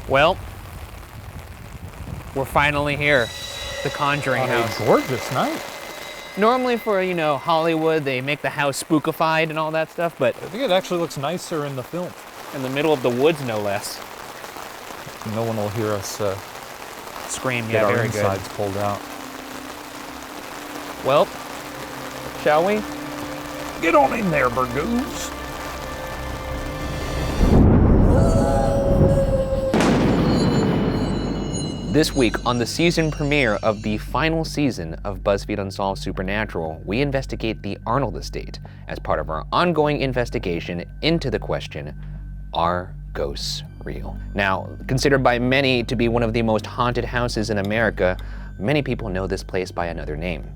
Well, we're finally here. The Conjuring House. A gorgeous night. Normally for, Hollywood, they make the house spookified and all that stuff, but I think it actually looks nicer in the film. in the middle of the woods, no less. No one will hear us Scream, get yeah, our very good. insides pulled out. Well, shall we? Get on in there, Burgoose. This week, on the season premiere of the final season of BuzzFeed Unsolved Supernatural, we investigate the Arnold estate as part of our ongoing investigation into the question, are ghosts real? Now, considered by many to be one of the most haunted houses in America, many people know this place by another name,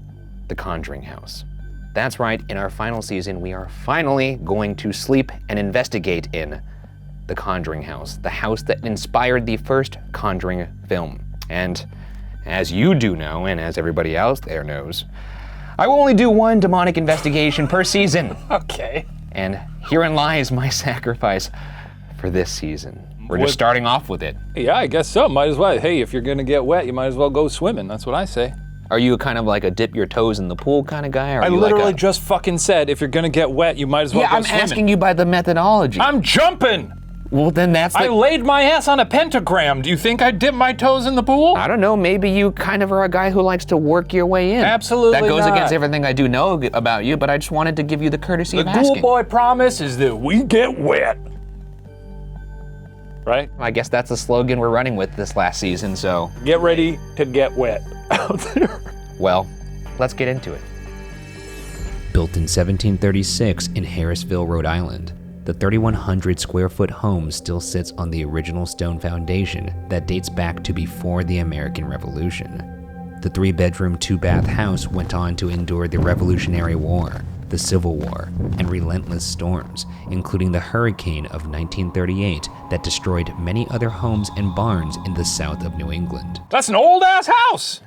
the Conjuring House. That's right, in our final season, we are finally going to sleep and investigate in the Conjuring House, the house that inspired the first Conjuring film. And as you do know, and as everybody else there knows, I will only do one demonic investigation per season. Okay. And herein lies my sacrifice for this season. We're just starting off with it. Yeah, I guess so. Might as well. Hey, if you're gonna get wet, you might as well go swimming. That's what I say. Are you kind of like a dip your toes in the pool kind of guy? Or are I you literally like just fucking said, if you're gonna get wet, you might as well go I'm swimming. asking you by the methodology. I'm jumping! Well, then that's I laid my ass on a pentagram. Do you think I dip my toes in the pool? I don't know, maybe you kind of are a guy who likes to work your way in. Absolutely That goes not. against everything I do know about you, but I just wanted to give you the courtesy of The asking. Ghoul Boy promise is that we get wet. Right? I guess that's the slogan we're running with this last season, so. Get ready to get wet out there. Well, let's get into it. Built in 1736 in Harrisville, Rhode Island, the 3,100 square foot home still sits on the original stone foundation that dates back to before the American Revolution. The 3-bedroom, 2-bath house went on to endure the Revolutionary War, the Civil War, and relentless storms, including the hurricane of 1938 that destroyed many other homes and barns in the south of New England. That's an old ass house.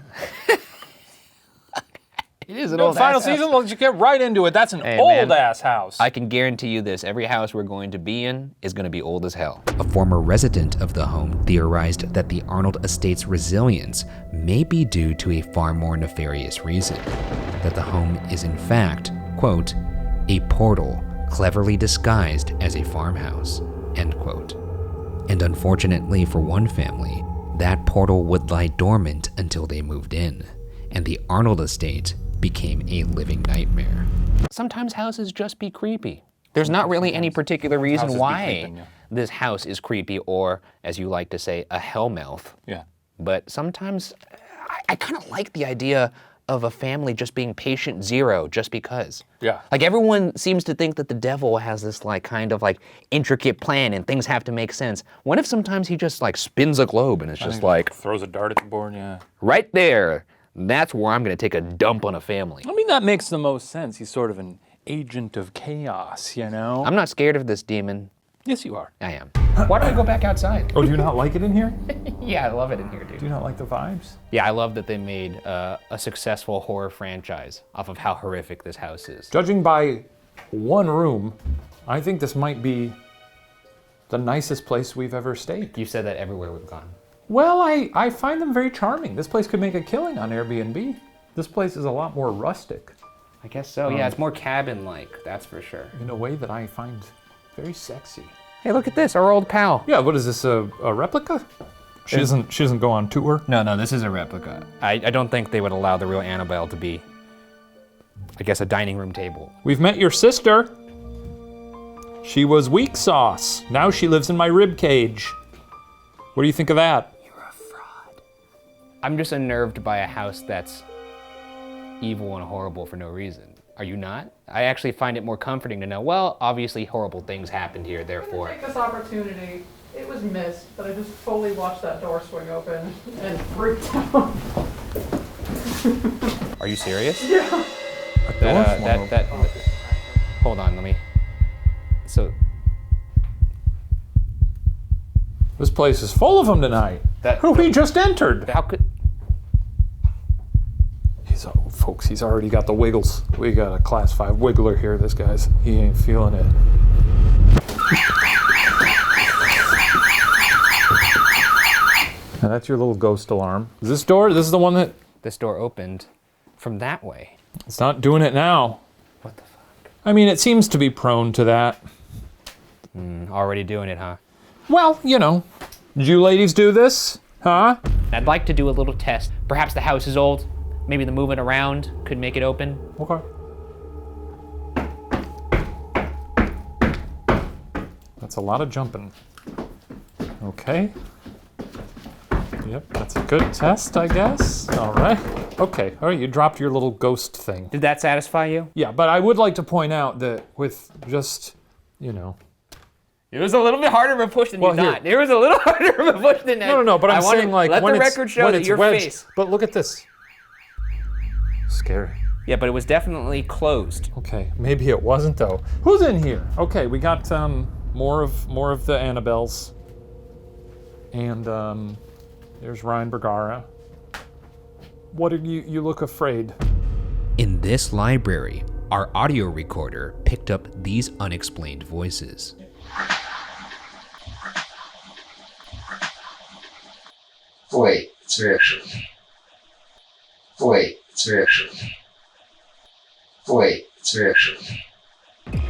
It is an The final season, let's just get right into it. That's an Hey, old man. ass house. I can guarantee you this, every house we're going to be in is going to be old as hell. A former resident of the home theorized that the Arnold estate's resilience may be due to a far more nefarious reason, that the home is in fact, quote, a portal cleverly disguised as a farmhouse, end quote. And unfortunately for one family, that portal would lie dormant until they moved in, and the Arnold estate became a living nightmare. Sometimes houses just be creepy. There's not really any particular reason Houses be why creeping, yeah. this house is creepy, or, as you like to say, a hellmouth. Yeah. But sometimes I kind of like the idea of a family just being patient zero just because. Yeah. Like everyone seems to think that the devil has this kind of intricate plan and things have to make sense. What if sometimes he just spins a globe and it's just Throws a dart at the board, yeah. right there, that's where I'm gonna take a dump on a family. I mean, that makes the most sense. He's sort of an agent of chaos, you know? I'm not scared of this demon. Yes, you are. I am. Why don't I go back outside? Oh, do you not like it in here? Yeah, I love it in here, dude. Do you not like the vibes? Yeah, I love that they made a successful horror franchise off of how horrific this house is. Judging by one room, I think this might be the nicest place we've ever stayed. You said that everywhere we've gone. Well, I find them very charming. This place could make a killing on Airbnb. This place is a lot more rustic I guess so. Yeah, it's more cabin-like, that's for sure. in a way that I find very sexy. Hey, look at this, our old pal. Yeah, what is this, a replica? She doesn't go on tour? No, this is a replica. I don't think they would allow the real Annabelle to be, I guess, a dining room table. We've met your sister. She was weak sauce. Now she lives in my rib cage. What do you think of that? I'm just unnerved by a house that's evil and horrible for no reason. Are you not? I actually find it more comforting to know, well, obviously horrible things happened here, therefore. Take this opportunity. It was missed, but I just fully watched that door swing open and freaked out. Are you serious? Yeah. Hold on, let me. So, This place is full of them tonight. We just entered. how could. Folks, he's already got the wiggles. We got a class 5 wiggler here, this guy's. He ain't feeling it. That's your little ghost alarm. Is this door? This is the one that... This door opened from that way. It's not doing it now. What the fuck? I mean, it seems to be prone to that. Already doing it, huh? Well, you know. Did you ladies do this? Huh? I'd like to do a little test. Perhaps the house is old. Maybe the moving around could make it open. Okay. That's a lot of jumping. Okay. Yep, that's a good test, I guess. All right. Okay, all right, you dropped your little ghost thing. Did that satisfy you? Yeah, but I would like to point out that with just, you know. It was a little bit harder of a push than Well, you here. thought. It was a little harder of a push than that. No, but I'm wanna saying like let when the it's, record show when that it's your wedged. face. But look at this. Scary. Yeah, but it was definitely closed. Okay, maybe it wasn't though. Who's in here? Okay, we got more of the Annabelles. And there's Ryan Bergara. What are you look afraid? In this library, our audio recorder picked up these unexplained voices. Wait, it's reaction. Wait, it's reaction. Wait, it's reaction.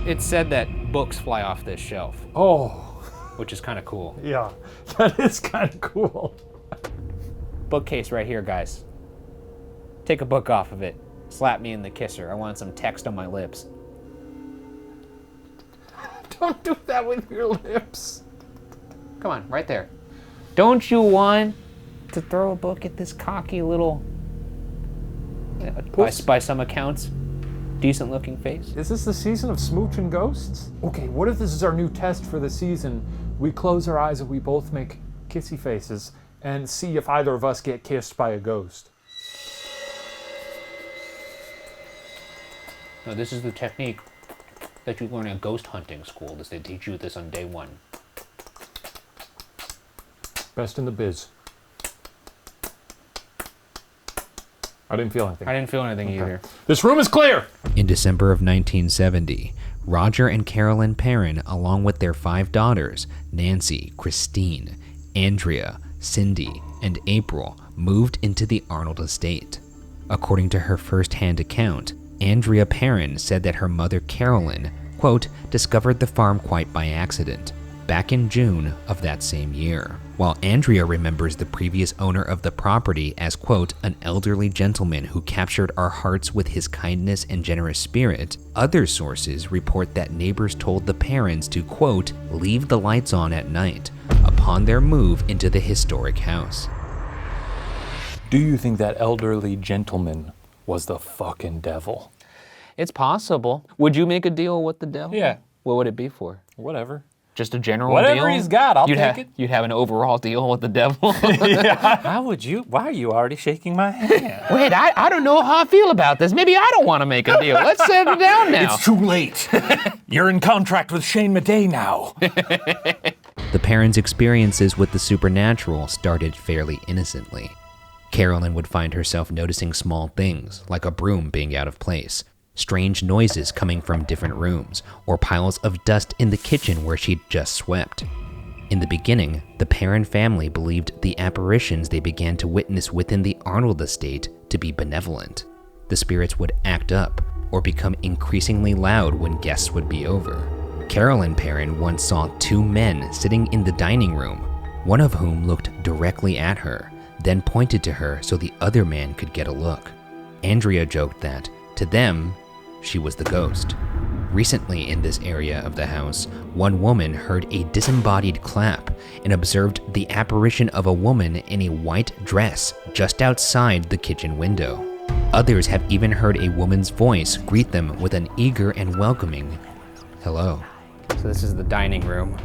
It said that books fly off this shelf, Oh, which is kind of cool. yeah, that is kind of cool. Bookcase right here, guys. Take a book off of it. Slap me in the kisser. I want some text on my lips. Don't do that with your lips. Come on, right there. Don't you want to throw a book at this cocky little, by some accounts, decent looking face? Is this the season of Smooch and Ghosts? Okay, what if this is our new test for the season? We close our eyes and we both make kissy faces and see if either of us get kissed by a ghost. No, this is the technique that you learn at ghost hunting school. They teach you this on day one. Best in the biz. I didn't feel anything. I didn't feel anything either. This room is clear! In December of 1970, Roger and Carolyn Perrin, along with their 5 daughters, Nancy, Christine, Andrea, Cindy, and April, moved into the Arnold estate. According to her first-hand account, Andrea Perrin said that her mother Carolyn, quote, discovered the farm quite by accident, back in June of that same year. While Andrea remembers the previous owner of the property as, quote, an elderly gentleman who captured our hearts with his kindness and generous spirit, other sources report that neighbors told the Perrins to, quote, leave the lights on at night upon their move into the historic house. Do you think that elderly gentleman was the fucking devil? It's possible. Would you make a deal with the devil? Yeah. What would it be for? Whatever. Just a general Whatever deal? he's got, I'll take it. You'd have an overall deal with the devil? How would you? Why are you already shaking my hand? Wait, I don't know how I feel about this. Maybe I don't want to make a deal. Let's settle down now. It's too late. You're in contract with Shane Madej now. The Perrins' experiences with the supernatural started fairly innocently. Carolyn would find herself noticing small things, like a broom being out of place, strange noises coming from different rooms, or piles of dust in the kitchen where she'd just swept. In the beginning, the Perrin family believed the apparitions they began to witness within the Arnold estate to be benevolent. The spirits would act up, or become increasingly loud when guests would be over. Carolyn Perrin once saw 2 men sitting in the dining room, one of whom looked directly at her, then pointed to her so the other man could get a look. Andrea joked that, to them, she was the ghost. Recently in this area of the house, one woman heard a disembodied clap and observed the apparition of a woman in a white dress just outside the kitchen window. Others have even heard a woman's voice greet them with an eager and welcoming hello. So this is the dining room.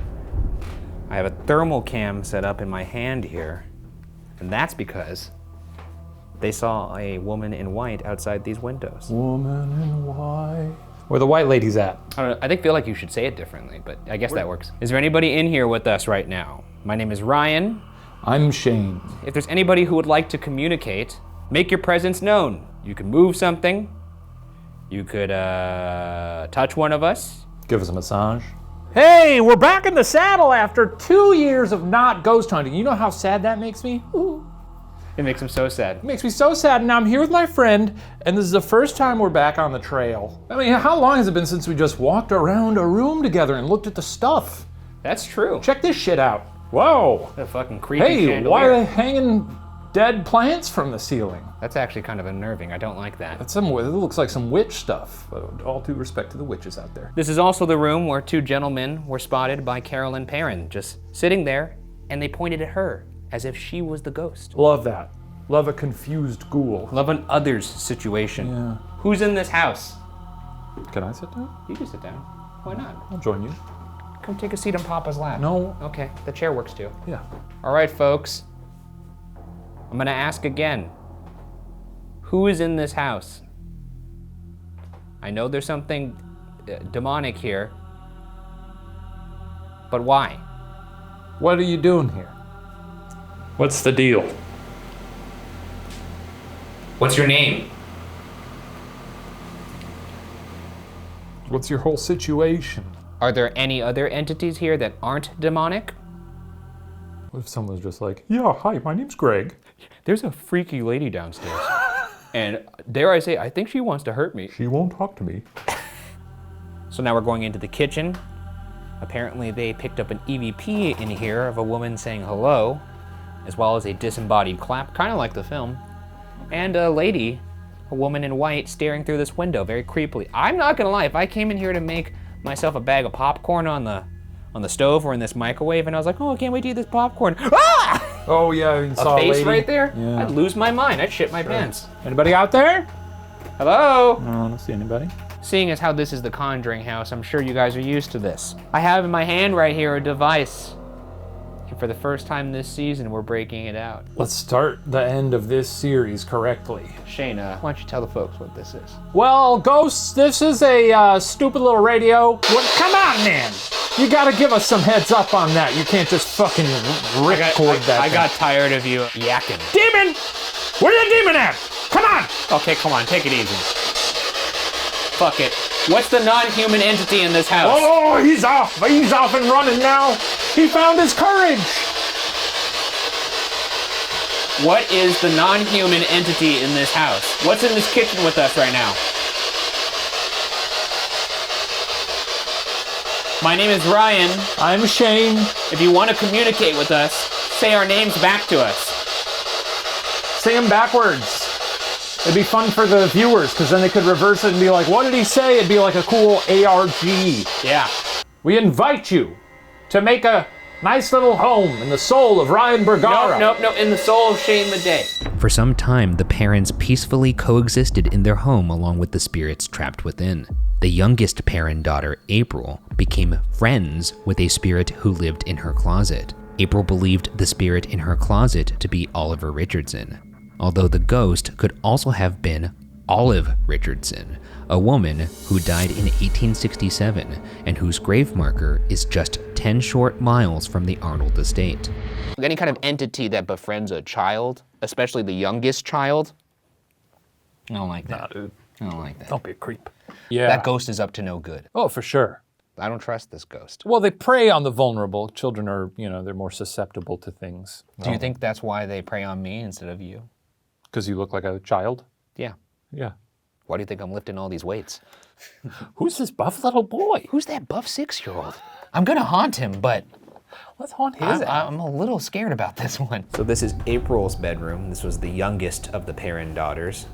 I have a thermal cam set up in my hand here, and that's because they saw a woman in white outside these windows. Woman in white. Where the white lady's at? I don't know, feel like you should say it differently, but I guess that works. Is there anybody in here with us right now? My name is Ryan. I'm Shane. If there's anybody who would like to communicate, make your presence known. You can move something. You could touch one of us. Give us a massage. Hey, we're back in the saddle after 2 years of not ghost hunting. You know how sad that makes me? Ooh. It makes him so sad. It makes me so sad. And I'm here with my friend, and this is the first time we're back on the trail. I mean, how long has it been since we just walked around a room together and looked at the stuff? That's true. Check this shit out. Whoa. What a fucking creepy Hey, chandelier. why are they hanging dead plants from the ceiling? That's actually kind of unnerving. I don't like that. That's it looks like some witch stuff. But all due respect to the witches out there. This is also the room where two gentlemen were spotted by Carolyn Perrin, just sitting there, and they pointed at her as if she was the ghost. Love that. Love a confused ghoul. Love an others situation. Yeah. Who's in this house? Can I sit down? You can sit down. Why not? I'll join you. Come take a seat on Papa's lap. No. Okay, the chair works too. Yeah. All right, folks. I'm gonna ask again. Who is in this house? I know there's something demonic here, but why? What are you doing here? What's the deal? What's your name? What's your whole situation? Are there any other entities here that aren't demonic? What if someone's just like, yeah, hi, my name's Greg. There's a freaky lady downstairs. And dare I say, I think she wants to hurt me. She won't talk to me. So now we're going into the kitchen. Apparently they picked up an EVP in here of a woman saying hello, as well as a disembodied clap, kind of like the film. And a lady, a woman in white, staring through this window very creepily. I'm not gonna lie, if I came in here to make myself a bag of popcorn on the stove or in this microwave, and I was like, oh, I can't wait to eat this popcorn. Ah! Oh yeah, I saw A face lady. right there? Yeah. I'd lose my mind. I'd shit my pants. Anybody out there? Hello? No, I don't see anybody. Seeing as how this is the Conjuring house, I'm sure you guys are used to this. I have in my hand right here a device. And for the first time this season, we're breaking it out. Let's start the end of this series correctly. Shayna, why don't you tell the folks what this is? Well, Ghosts, this is a stupid little radio. Well, come on, man. You gotta give us some heads up on that. You can't just fucking record that. I got tired of you yakking. Demon! Where you demon at? Come on! Okay, come on, take it easy. Fuck it. What's the non-human entity in this house? Oh, he's off. He's off and running now. He found his courage. What is the non-human entity in this house? What's in this kitchen with us right now? My name is Ryan. I'm Shane. If you want to communicate with us, say our names back to us. Say them backwards. It'd be fun for the viewers, because then they could reverse it and be like, what did he say? It'd be like a cool ARG. Yeah. We invite you to make a nice little home in the soul of Ryan Bergara. Nope, in the soul of Shane Madej. For some time, the parents peacefully coexisted in their home along with the spirits trapped within. The youngest Perrin daughter, April, became friends with a spirit who lived in her closet. April believed the spirit in her closet to be Oliver Richardson, although the ghost could also have been Olive Richardson, a woman who died in 1867 and whose grave marker is just 10 short miles from the Arnold estate. Any kind of entity that befriends a child, especially the youngest child, I don't like that. Nah, dude. I don't like that. Don't be a creep. Yeah. That ghost is up to no good. Oh, for sure. I don't trust this ghost. Well, they prey on the vulnerable. Children are, they're more susceptible to things. Do you think that's why they prey on me instead of you? Because you look like a child? Yeah. Yeah. Why do you think I'm lifting all these weights? Who's this buff little boy? Who's that buff 6-year-old? I'm gonna haunt him, but Let's haunt his ass. I'm a little scared about this one. So this is April's bedroom. This was the youngest of the Perrin daughters.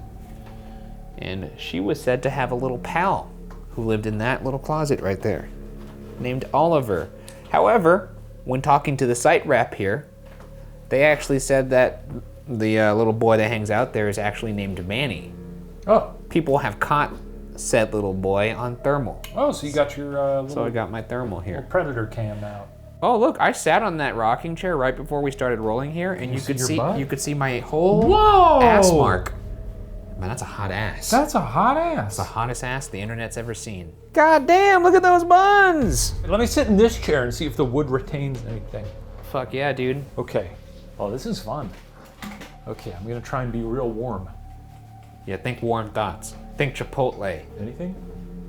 And she was said to have a little pal who lived in that little closet right there, named Oliver. However, when talking to the site rep here, they actually said that the little boy that hangs out there is actually named Manny. Oh. People have caught said little boy on thermal. Oh, so you got your little So I got my thermal here. predator cam out. Oh, look, I sat on that rocking chair right before we started rolling here, and you could your see butt? you could see my whole Whoa! ass mark. Man, that's a hot ass. That's a hot ass. the hottest ass the internet's ever seen. God damn, look at those buns! Let me sit in this chair and see if the wood retains anything. Fuck yeah, dude. Okay. Oh, this is fun. Okay, I'm gonna try and be real warm. Yeah, think warm thoughts. Think Chipotle. Anything?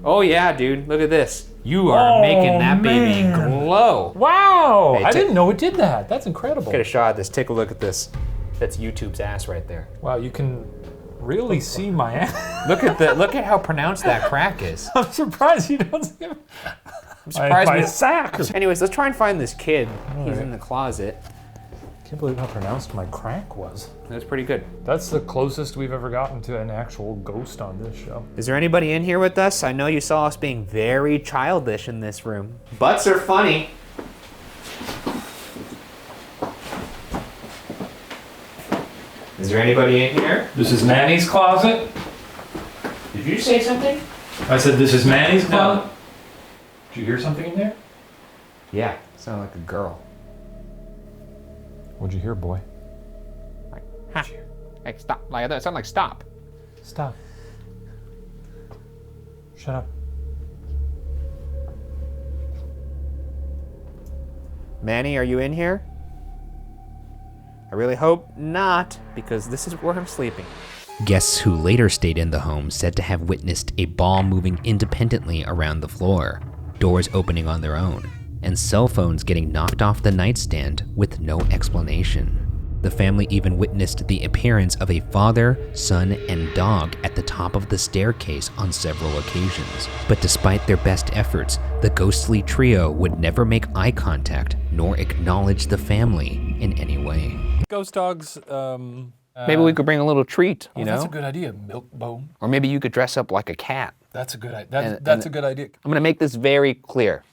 Oh yeah, dude. Look at this. You are making that baby man. glow. Wow! Hey, I didn't know it did that. That's incredible. Get a shot at this. Take a look at this. That's YouTube's ass right there. Wow, you can really see my ass. Look at how pronounced that crack is. I'm surprised you don't see I'm surprised. my sack. Anyways, let's try and find this kid. He's in the closet. Can't believe how pronounced my crack was. That's pretty good. That's the closest we've ever gotten to an actual ghost on this show. Is there anybody in here with us? I know you saw us being very childish in this room. Butts are funny. Is there anybody in here? This is Manny's closet. Did you say something? I said this is Manny's closet. Did you hear something in there? Yeah, sounded like a girl. What'd you hear, boy? Like, ha. Hey, stop. Like that sounded like stop. Stop. Shut up. Manny, are you in here? I really hope not, because this is where I'm sleeping. Guests who later stayed in the home said to have witnessed a ball moving independently around the floor, doors opening on their own, and cell phones getting knocked off the nightstand with no explanation. The family even witnessed the appearance of a father, son, and dog at the top of the staircase on several occasions. But despite their best efforts, the ghostly trio would never make eye contact nor acknowledge the family in any way. Ghost dogs, Maybe we could bring a little treat, you know? That's a good idea, Milk Bone. Or maybe you could dress up like a cat. That's a good idea. That's a good idea. I'm gonna make this very clear.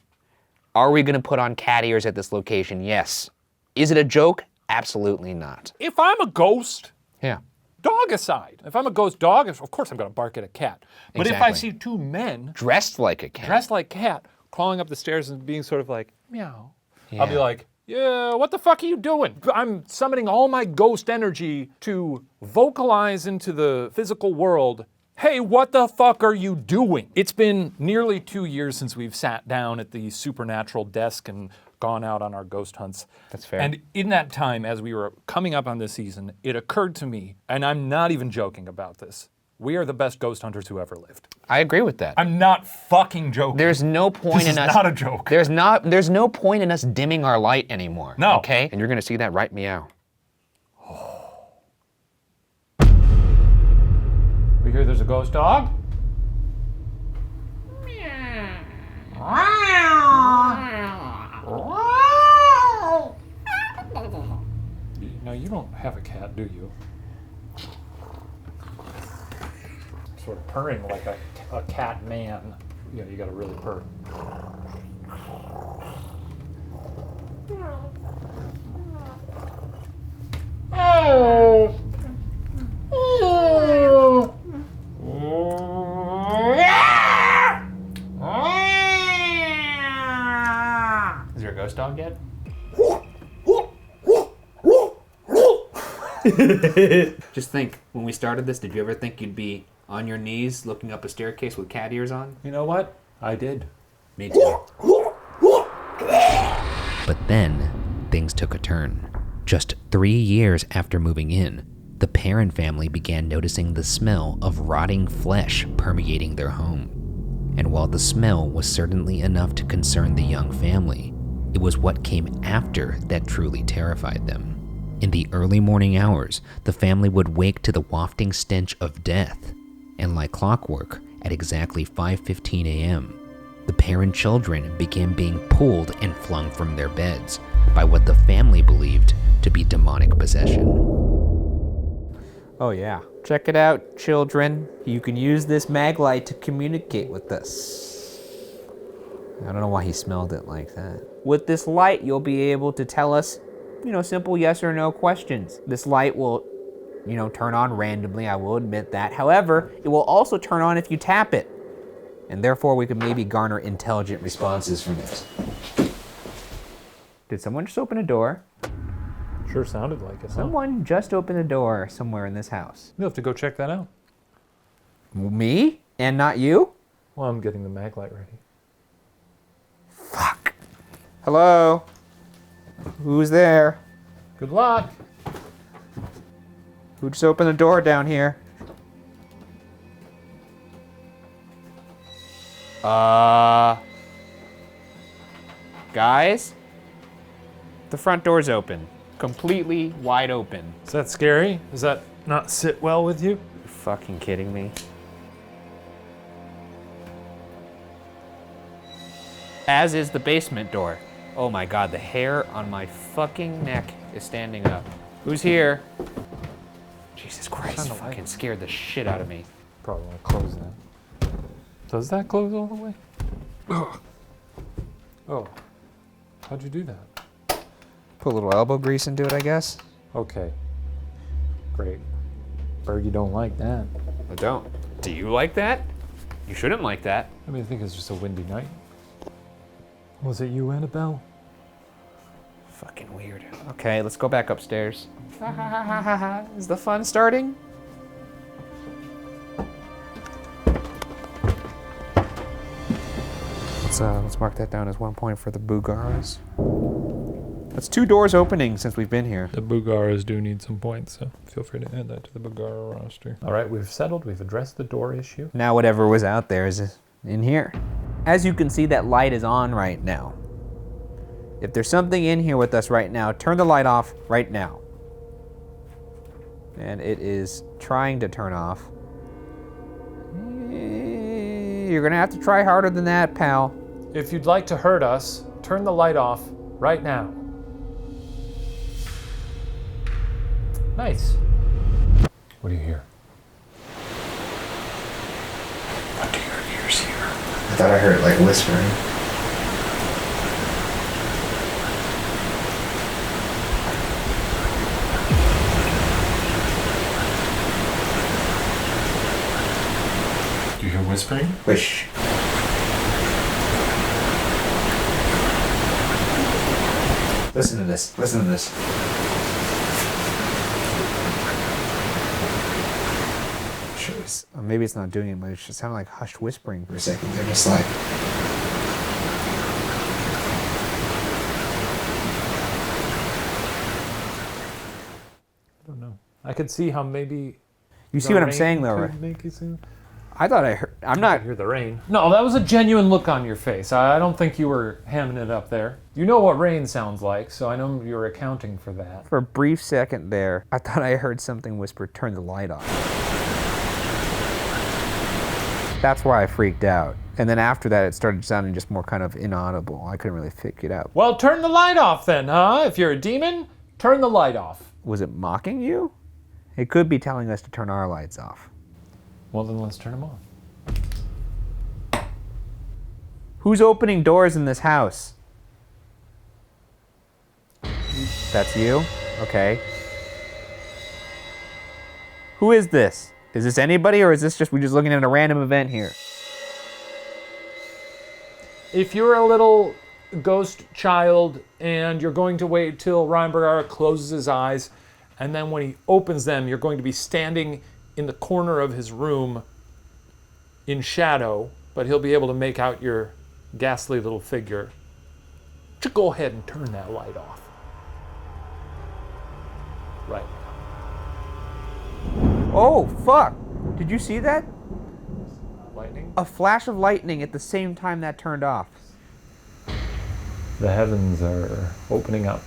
Are we gonna put on cat ears at this location? Yes. Is it a joke? Absolutely not. If I'm a ghost, Yeah. dog aside, if I'm a ghost dog, of course I'm going to bark at a cat. But if I Exactly. see two men Dressed like a cat. dressed like cat crawling up the stairs and being sort of like, meow, I'll be Yeah. like, yeah, what the fuck are you doing? I'm summoning all my ghost energy to vocalize into the physical world, hey, what the fuck are you doing? It's been nearly 2 years since we've sat down at the supernatural desk and gone out on our ghost hunts. That's fair. And in that time, as we were coming up on this season, it occurred to me, and I'm not even joking about this, we are the best ghost hunters who ever lived. I agree with that. I'm not fucking joking. There's no point This in is us. not a joke. There's no point in us dimming our light anymore. No. Okay? And you're gonna see that right meow. We hear there's a ghost dog? No, you don't have a cat, do you? Sort of purring like a cat man. You know, you gotta really purr. Is there a ghost dog yet? Just think, when we started this, did you ever think you'd be on your knees looking up a staircase with cat ears on? You know what? I did. Me too. But then, things took a turn. Just 3 years after moving in, the Perrin family began noticing the smell of rotting flesh permeating their home. And while the smell was certainly enough to concern the young family, it was what came after that truly terrified them. In the early morning hours, the family would wake to the wafting stench of death. And like clockwork, at exactly 5:15 a.m., the Perrin children began being pulled and flung from their beds by what the family believed to be demonic possession. Oh yeah. Check it out, children. You can use this mag light to communicate with us. I don't know why he smelled it like that. With this light, you'll be able to tell us, simple yes or no questions. This light will, turn on randomly, I will admit that. However, it will also turn on if you tap it. And therefore, we could maybe garner intelligent responses from it. Did someone just open a door? Sure sounded like it. Someone just opened a door somewhere in this house. You'll have to go check that out. Me? And not you? Well, I'm getting the mag light ready. Fuck. Hello? Who's there? Good luck. Who just opened the door down here? Guys? The front door's open. Completely wide open. Is that scary? Does that not sit well with you? You fucking kidding me? As is the basement door. Oh my god, the hair on my fucking neck is standing up. Who's here? Jesus Christ, Shine the light. fucking scared the shit out of me. Probably want to close that. Does that close all the way? Ugh. Oh, how'd you do that? Put a little elbow grease into it, I guess. Okay, great. Berg, you don't like that. I don't. Do you like that? You shouldn't like that. I mean, I think it's just a windy night. Was it you, Annabelle? Fucking weird. Okay, let's go back upstairs. Is the fun starting? Let's mark that down as 1 point for the Bugaras. That's 2 doors opening since we've been here. The Bugaras do need some points, so feel free to add that to the Bugara roster. All right, we've settled. We've addressed the door issue. Now whatever was out there is in here. As you can see, that light is on right now. If there's something in here with us right now, turn the light off right now. And it is trying to turn off. You're gonna have to try harder than that, pal. If you'd like to hurt us, turn the light off right now. Nice. What do you hear? What do your ears hear? I thought I heard like whispering. Do you hear whispering? Wish. Listen to this. Listen to this. Maybe it's not doing it, but it just sounded like hushed whispering. For a second, they're just like. I don't know. I could see how maybe. You see what I'm saying, though, right? Make you see. I thought I heard. I'm not. Hear the rain. No, that was a genuine look on your face. I don't think you were hamming it up there. You know what rain sounds like, so I know you're accounting for that. For a brief second there, I thought I heard something whisper, "Turn the light off." That's why I freaked out. And then after that, it started sounding just more kind of inaudible. I couldn't really figure it out. Well, turn the light off then, huh? If you're a demon, turn the light off. Was it mocking you? It could be telling us to turn our lights off. Well, then let's turn them on. Who's opening doors in this house? That's you? Okay. Who is this? Is this anybody, or is this just, we're just looking at a random event here? If you're a little ghost child and you're going to wait till Ryan Bergara closes his eyes, and then when he opens them, you're going to be standing in the corner of his room in shadow, but he'll be able to make out your ghastly little figure. Just go ahead and turn that light off. Right. Oh, fuck. Did you see that? Lightning? A flash of lightning at the same time that turned off. The heavens are opening up.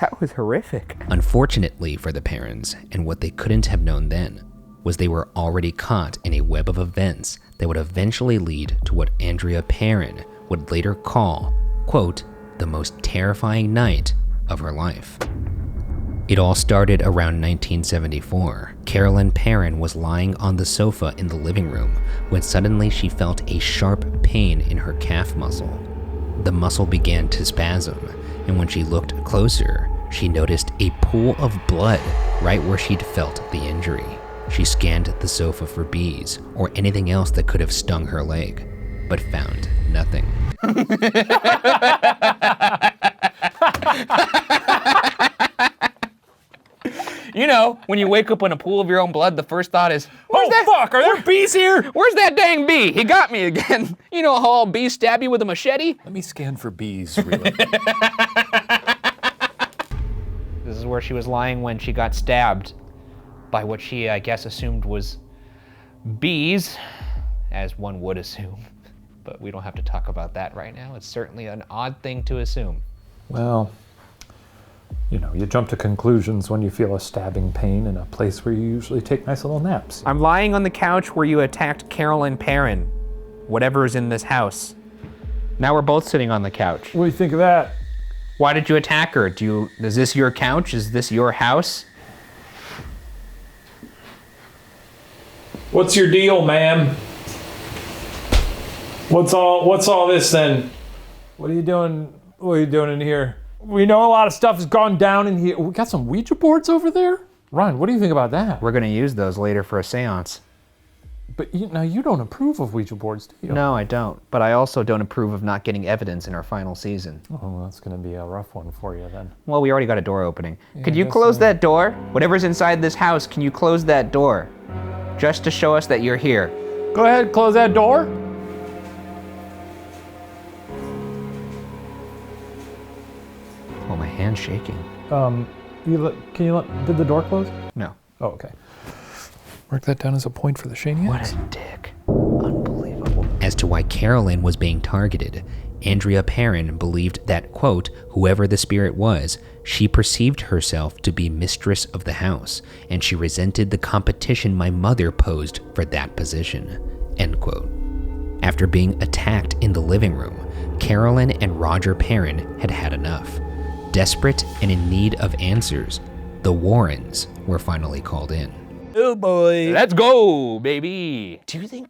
That was horrific. Unfortunately for the parents, and what they couldn't have known then, was they were already caught in a web of events that would eventually lead to what Andrea Perrin would later call, quote, the most terrifying night of her life. It all started around 1974. Carolyn Perrin was lying on the sofa in the living room when suddenly she felt a sharp pain in her calf muscle. The muscle began to spasm, and when she looked closer, she noticed a pool of blood right where she'd felt the injury. She scanned the sofa for bees or anything else that could have stung her leg, but found nothing. You know, when you wake up in a pool of your own blood, the first thought is, Oh, fuck, are there bees here? where's that dang bee? He got me again. You know how all bees stab you with a machete? Let me scan for bees, really. This is where she was lying when she got stabbed by what she, I guess, assumed was bees, as one would assume. but we don't have to talk about that right now. It's certainly an odd thing to assume. Well, you know, you jump to conclusions when you feel a stabbing pain in a place where you usually take nice little naps. I'm lying on the couch where you attacked Carolyn Perrin, whatever is in this house. Now we're both sitting on the couch. What do you think of that? Why did you attack her? Is this your couch? Is this your house? What's your deal, ma'am? What's all this then? What are you doing? What are you doing in here? We know a lot of stuff has gone down in here. We got some Ouija boards over there? Ryan, what do you think about that? We're gonna use those later for a seance. But now you don't approve of Ouija boards, do you? No, I don't. But I also don't approve of not getting evidence in our final season. Oh, well, that's gonna be a rough one for you then. Well, we already got a door opening. Could I you guess close so. that door? Whatever's inside this house, can you close that door? Just to show us that you're here. Go ahead, close that door. Oh, my hand's shaking. Did the door close? No. Oh, okay. Mark that down as a point for the Shaniacs. What a dick. Unbelievable. As to why Carolyn was being targeted, Andrea Perrin believed that, quote, whoever the spirit was, she perceived herself to be mistress of the house, and she resented the competition my mother posed for that position, end quote. After being attacked in the living room, Carolyn and Roger Perrin had had enough. Desperate and in need of answers, the Warrens were finally called in. Oh boy. Let's go, baby. Do you think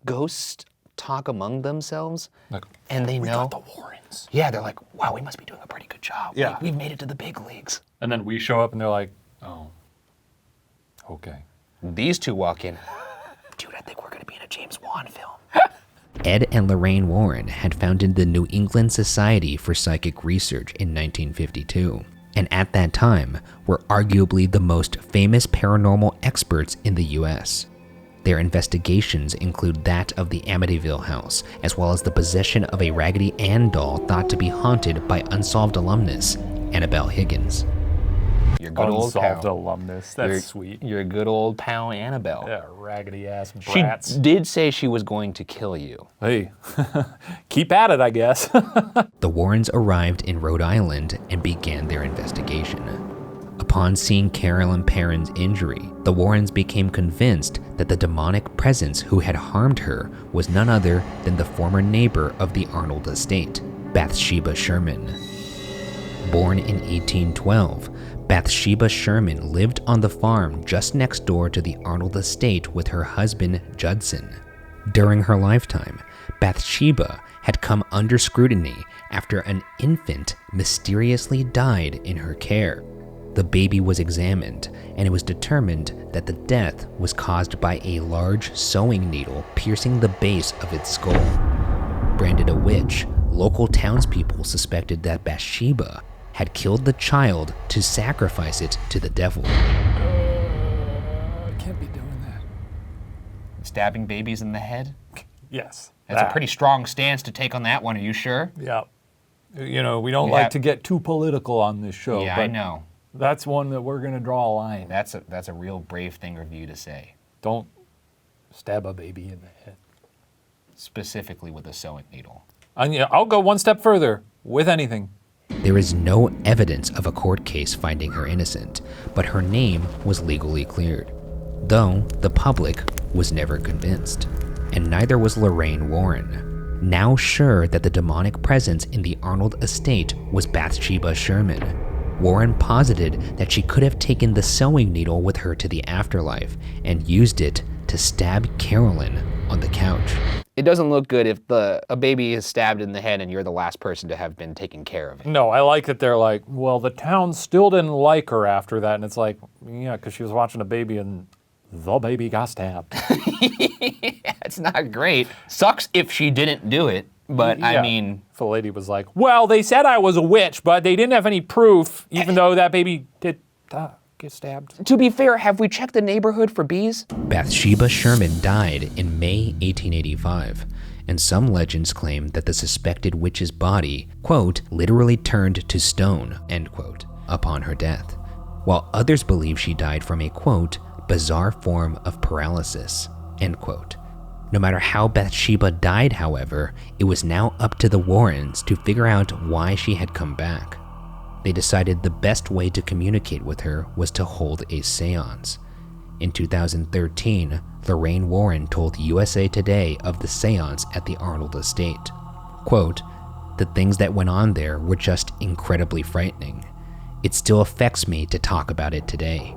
ghosts talk among themselves? Like, And they know? the Warrens. Yeah, they're like, wow, we must be doing a pretty good job. Yeah. We've made it to the big leagues. And then we show up and they're like, oh, okay. These two walk in. Dude, I think we're gonna be in a James Wan film. Ed and Lorraine Warren had founded the New England Society for Psychic Research in 1952, and at that time were arguably the most famous paranormal experts in the US. Their investigations include that of the Amityville house, as well as the possession of a Raggedy Ann doll thought to be haunted by unsolved alumnus Annabelle Higgins. Your good old Unsolved pal. alumnus. That's Your- sweet. Your good old pal Annabelle. Yeah, raggedy ass She brats. did say she was going to kill you. Hey, keep at it, I guess. The Warrens arrived in Rhode Island and began their investigation. Upon seeing Carolyn Perrin's injury, the Warrens became convinced that the demonic presence who had harmed her was none other than the former neighbor of the Arnold estate, Bathsheba Sherman. Born in 1812, Bathsheba Sherman lived on the farm just next door to the Arnold estate with her husband, Judson. During her lifetime, Bathsheba had come under scrutiny after an infant mysteriously died in her care. The baby was examined, and it was determined that the death was caused by a large sewing needle piercing the base of its skull. Branded a witch, local townspeople suspected that Bathsheba had killed the child to sacrifice it to the devil. I can't be doing that. Stabbing babies in the head? Yes. That's a pretty strong stance to take on that one. Are you sure? Yeah. You know, we don't Yeah. like to get too political on this show. Yeah, but I know. That's one that we're going to draw a line. That's a real brave thing of you to say, Don't stab a baby in the head. specifically with a sewing needle. And yeah, I'll go one step further with anything. There is no evidence of a court case finding her innocent, but her name was legally cleared, though the public was never convinced, and neither was Lorraine Warren. Now sure that the demonic presence in the Arnold estate was Bathsheba Sherman, Warren posited that she could have taken the sewing needle with her to the afterlife and used it to stab Carolyn on the couch. It doesn't look good if a baby is stabbed in the head and you're the last person to have been taken care of it. No, I like that they're like, well, the town still didn't like her after that. And it's like, yeah, because she was watching a baby and the baby got stabbed. It's not great. Sucks if she didn't do it, but I Yeah. mean, The lady was like, well, they said I was a witch, but they didn't have any proof, even though that baby did get stabbed. to be fair, have we checked the neighborhood for bees? Bathsheba Sherman died in May 1885, and some legends claim that the suspected witch's body, quote, literally turned to stone, end quote, upon her death, while others believe she died from a, quote, bizarre form of paralysis, end quote. No matter how Bathsheba died, however, it was now up to the Warrens to figure out why she had come back. They decided the best way to communicate with her was to hold a seance. In 2013, Lorraine Warren told USA Today of the seance at the Arnold estate. Quote, "The things that went on there were just incredibly frightening. It still affects me to talk about it today."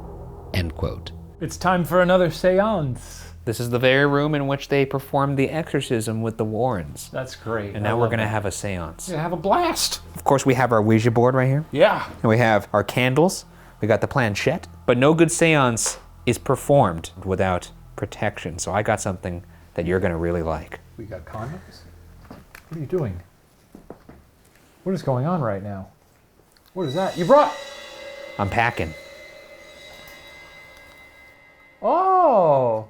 End quote. It's time for another seance. This is the very room in which they performed the exorcism with the Warrens. That's great. And now we're gonna have a seance. Yeah, have a blast. Of course, we have our Ouija board right here. Yeah. And we have our candles. We got the planchette. But no good seance is performed without protection. So I got something that you're gonna really like. We got condoms? What are you doing? What is going on right now? What is that? You brought... I'm packing. Oh,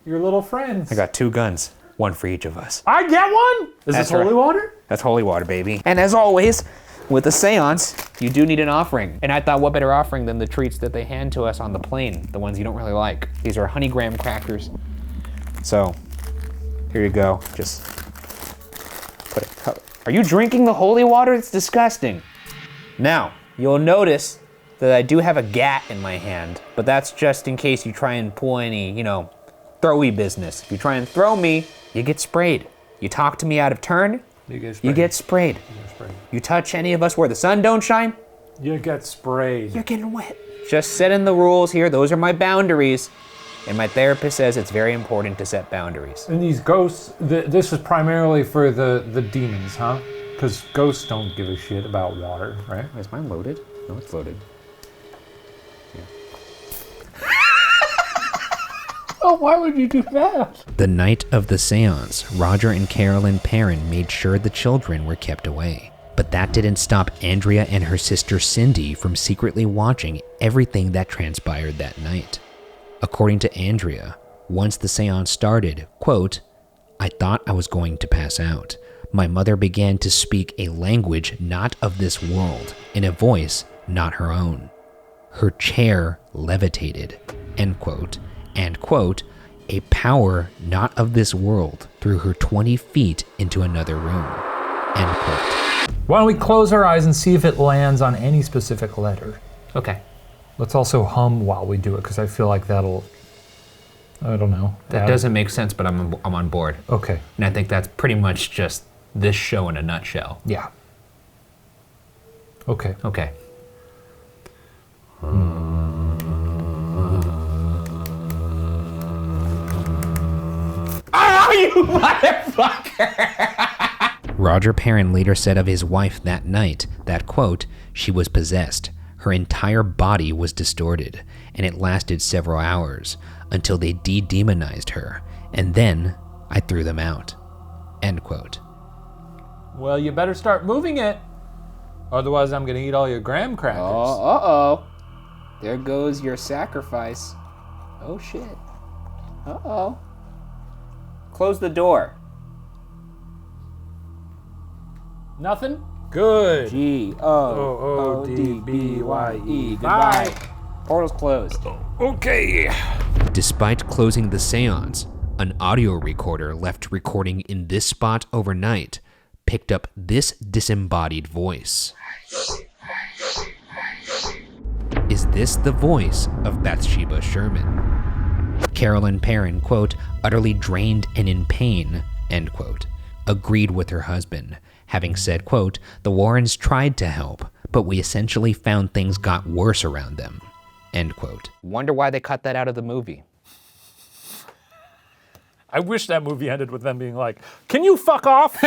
your little friends. I got 2 guns, 1 for each of us. I get one? Is That's this holy right. water? That's holy water, baby. And as always, with a seance, you do need an offering. And I thought, what better offering than the treats that they hand to us on the plane, the ones you don't really like. These are honey graham crackers. So, here you go. Just put it. Are you drinking the holy water? It's disgusting. Now, you'll notice that I do have a gat in my hand, but that's just in case you try and pull any, throwy business. If you try and throw me, you get sprayed. You talk to me out of turn, you get sprayed. You touch any of us where the sun don't shine, You get sprayed. you're getting wet. Just setting the rules here. Those are my boundaries. And my therapist says it's very important to set boundaries. And these ghosts, this is primarily for the demons, huh? Because ghosts don't give a shit about water, right? Is mine loaded? No, it's loaded. Oh, why would you do that? The night of the seance, Roger and Carolyn Perrin made sure the children were kept away. But that didn't stop Andrea and her sister Cindy from secretly watching everything that transpired that night. According to Andrea, once the seance started, quote, "I thought I was going to pass out. My mother began to speak a language not of this world, in a voice not her own. Her chair levitated," end quote, and quote, "a power not of this world threw her 20 feet into another room," end quote. Why don't we close our eyes and see if it lands on any specific letter? Okay. Let's also hum while we do it, because I feel like that'll, I don't know. That doesn't make sense, but I'm on board. Okay. And I think that's pretty much just this show in a nutshell. Yeah. Okay. Okay. Oh, you motherfucker! Roger Perrin later said of his wife that night that, quote, "she was possessed. Her entire body was distorted, and it lasted several hours until they de-demonized her, and then I threw them out," end quote. Well, you better start moving it. Otherwise, I'm going to eat all your graham crackers. uh-oh. There goes your sacrifice. Oh, shit. Uh-oh. Close the door. Nothing? Good. G-O-O-D-B-Y-E. Goodbye. Portal's closed. Okay. Despite closing the seance, an audio recorder left recording in this spot overnight picked up this disembodied voice. Is this the voice of Bathsheba Sherman? Carolyn Perrin, quote, "utterly drained and in pain," end quote, agreed with her husband, having said, quote, "the Warrens tried to help, but we essentially found things got worse around them," end quote. Wonder why they cut that out of the movie. I wish that movie ended with them being like, "Can you fuck off?"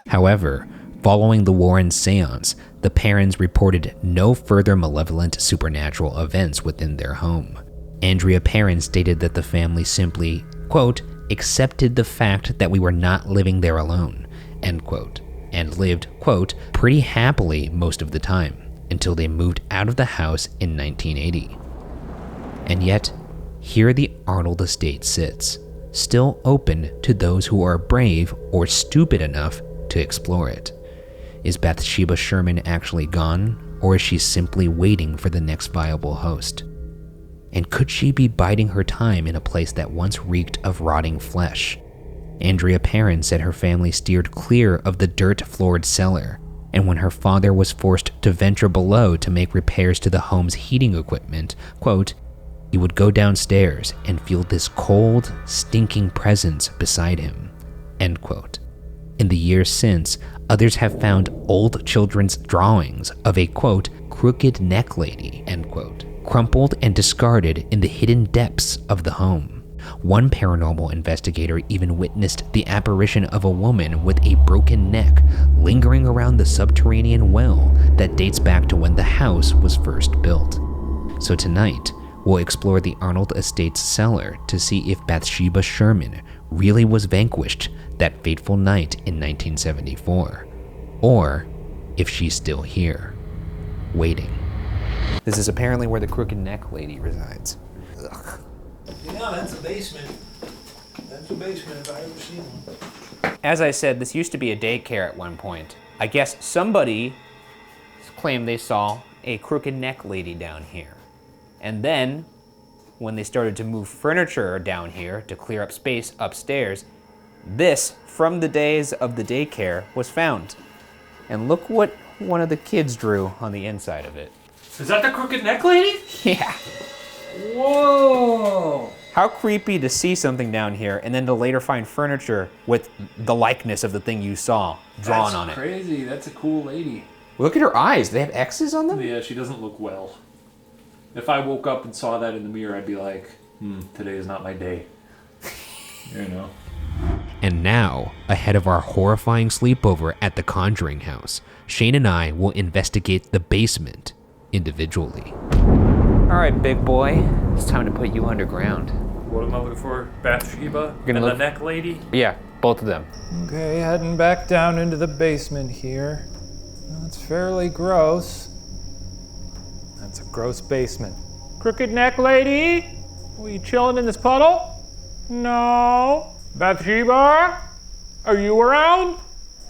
However, following the Warren seance, the Perrins reported no further malevolent supernatural events within their home. Andrea Perrin stated that the family simply, quote, "accepted the fact that we were not living there alone," end quote, and lived, quote, "pretty happily most of the time until they moved out of the house in 1980. And yet, here the Arnold estate sits, still open to those who are brave or stupid enough to explore it. Is Bathsheba Sherman actually gone, or is she simply waiting for the next viable host? And could she be biding her time in a place that once reeked of rotting flesh? Andrea Perrin said her family steered clear of the dirt-floored cellar, and when her father was forced to venture below to make repairs to the home's heating equipment, quote, he would go downstairs and feel this cold, stinking presence beside him, end quote. In the years since, others have found old children's drawings of a, quote, crooked neck lady, end quote, crumpled and discarded in the hidden depths of the home. One paranormal investigator even witnessed the apparition of a woman with a broken neck lingering around the subterranean well that dates back to when the house was first built. So tonight, we'll explore the Arnold Estates cellar to see if Bathsheba Sherman really was vanquished that fateful night in 1974, or if she's still here, waiting. This is apparently where the crooked neck lady resides. Ugh. Yeah, that's a basement. That's a basement if I ever seen one. As I said, this used to be a daycare at one point. I guess somebody claimed they saw a crooked neck lady down here. And then, when they started to move furniture down here to clear up space upstairs, this, from the days of the daycare, was found. And look what one of the kids drew on the inside of it. Is that the crooked neck lady? Yeah. Whoa! How creepy to see something down here and then to later find furniture with the likeness of the thing you saw drawn on it. That's crazy. That's a cool lady. Look at her eyes. They have X's on them? Yeah, she doesn't look well. If I woke up and saw that in the mirror, I'd be like, today is not my day. You know. And now, ahead of our horrifying sleepover at the Conjuring House, Shane and I will investigate the basement individually. All right, big boy. It's time to put you underground. What am I looking for? Bathsheba Gonna and look- the neck lady? Yeah, both of them. Okay, heading back down into the basement here. That's fairly gross. That's a gross basement. Crooked neck lady? Are you chilling in this puddle? No. Bathsheba? Are you around?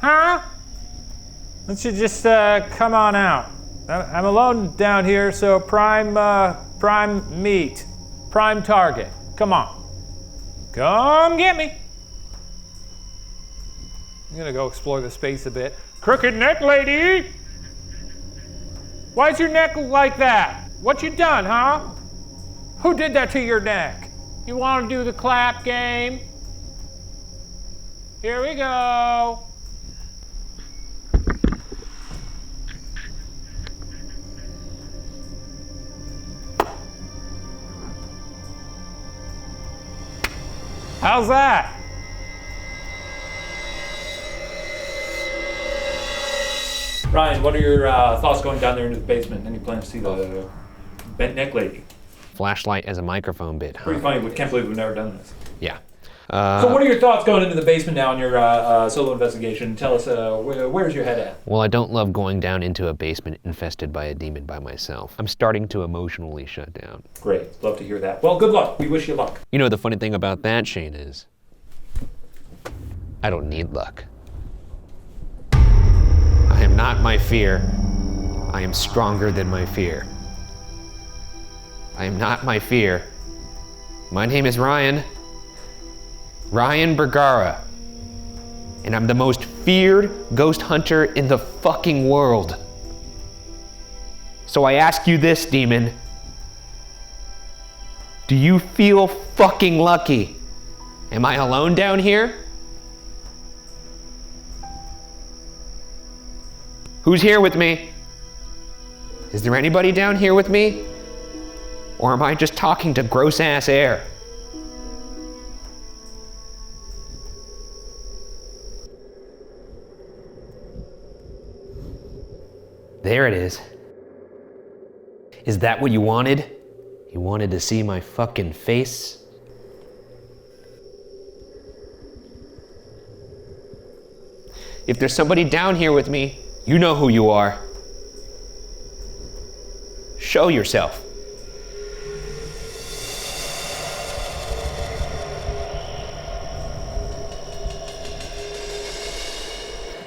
Huh? Why don't you just come on out? I'm alone down here, so prime meat. Prime target. Come on. Come get me. I'm gonna go explore the space a bit. Crooked neck lady! Why's your neck like that? What you done, huh? Who did that to your neck? You wanna do the clap game? Here we go. How's that? Ryan, what are your thoughts going down there into the basement? Any plans to see the bent neck lady? Flashlight as a microphone bit, huh? Pretty funny. We can't believe we've never done this. Yeah. So what are your thoughts going into the basement now in your solo investigation? Tell us, where's your head at? Well, I don't love going down into a basement infested by a demon by myself. I'm starting to emotionally shut down. Great. Love to hear that. Well, good luck. We wish you luck. You know, the funny thing about that, Shane, is I don't need luck. I am not my fear. I am stronger than my fear. I am not my fear. My name is Ryan. Ryan Bergara. And I'm the most feared ghost hunter in the fucking world. So I ask you this, demon. Do you feel fucking lucky? Am I alone down here? Who's here with me? Is there anybody down here with me? Or am I just talking to gross ass air? There it is. Is that what you wanted? You wanted to see my fucking face? If there's somebody down here with me, you know who you are. Show yourself.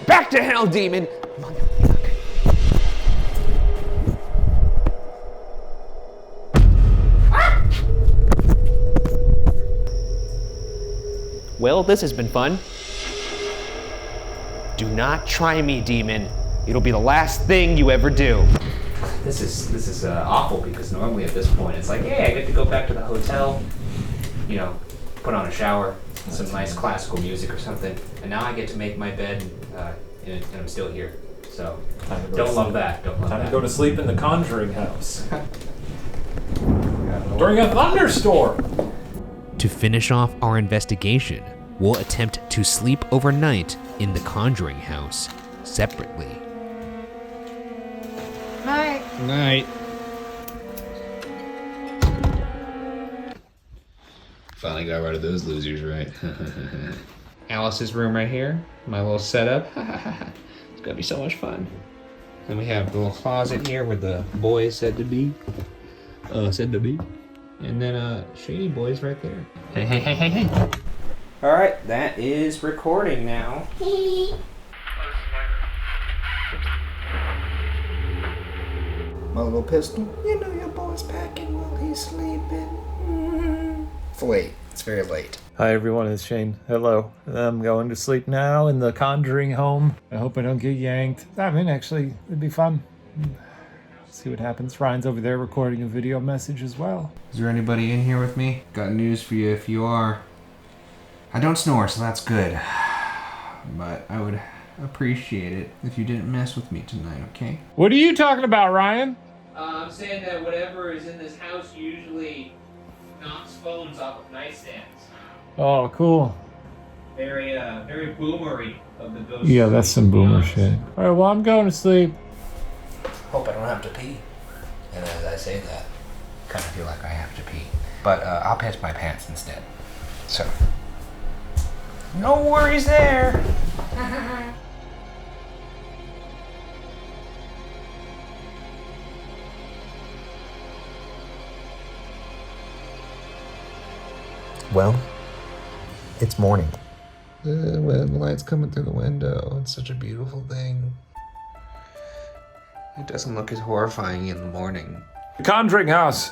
Back to hell, demon! Motherfucker. Ah! Well, this has been fun. Do not try me, demon. It'll be the last thing you ever do. This is awful because normally at this point it's like, hey, I get to go back to the hotel, you know, put on a shower, some nice classical music or something, and now I get to make my bed, and I'm still here. So don't love that. Don't love that. Time to go to sleep in the Conjuring house. During a thunderstorm. To finish off our investigation, we'll attempt to sleep overnight in the Conjuring house separately. Night. Night. Finally got rid of those losers, right? Alice's room right here, my little setup. It's gonna be so much fun. Then we have the little closet here where the boy is said to be. And then Shady Boy's right there. Hey. Alright, that is recording now. My little pistol. You know your boy's packing while he's sleeping. It's late. It's very late. Hi everyone, it's Shane. Hello. I'm going to sleep now in the Conjuring home. I hope I don't get yanked. I mean, actually, it'd be fun. See what happens. Ryan's over there recording a video message as well. Is there anybody in here with me? Got news for you if you are. I don't snore, so that's good. But I would appreciate it if you didn't mess with me tonight, okay? What are you talking about, Ryan? I'm saying that whatever is in this house usually knocks phones off of nightstands. Oh, cool. Very boomery of the ghost. Yeah, that's some boomer shit. All right, well, I'm going to sleep. Hope I don't have to pee. And as I say that, kind of feel like I have to pee. But I'll piss my pants instead. So, no worries there. Well, it's morning. The light's coming through the window. It's such a beautiful thing. It doesn't look as horrifying in the morning. The Conjuring house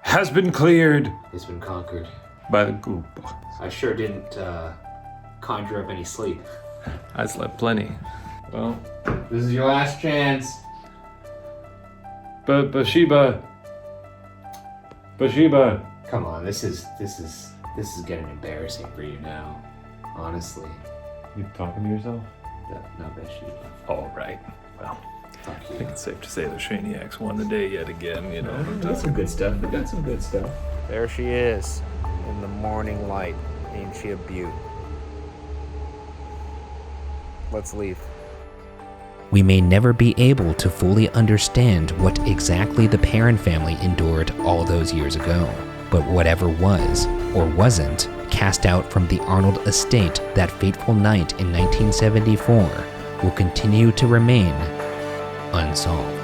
has been cleared It's been conquered. by the goop. I sure didn't conjure up any sleep. I slept plenty. Well, This is your last chance. but Bathsheba. Come on, this is getting embarrassing for you now. Honestly. You talking to yourself? No, Bathsheba. All right. Well, Fuck I you. think it's safe to say the Shaniacs won the day yet again, you know. Got some good stuff. We got some good stuff. There she is, in the morning light. Ain't she a beaut? Let's leave. We may never be able to fully understand what exactly the Perron family endured all those years ago, but whatever was, or wasn't, cast out from the Arnold estate that fateful night in 1974 will continue to remain unsolved.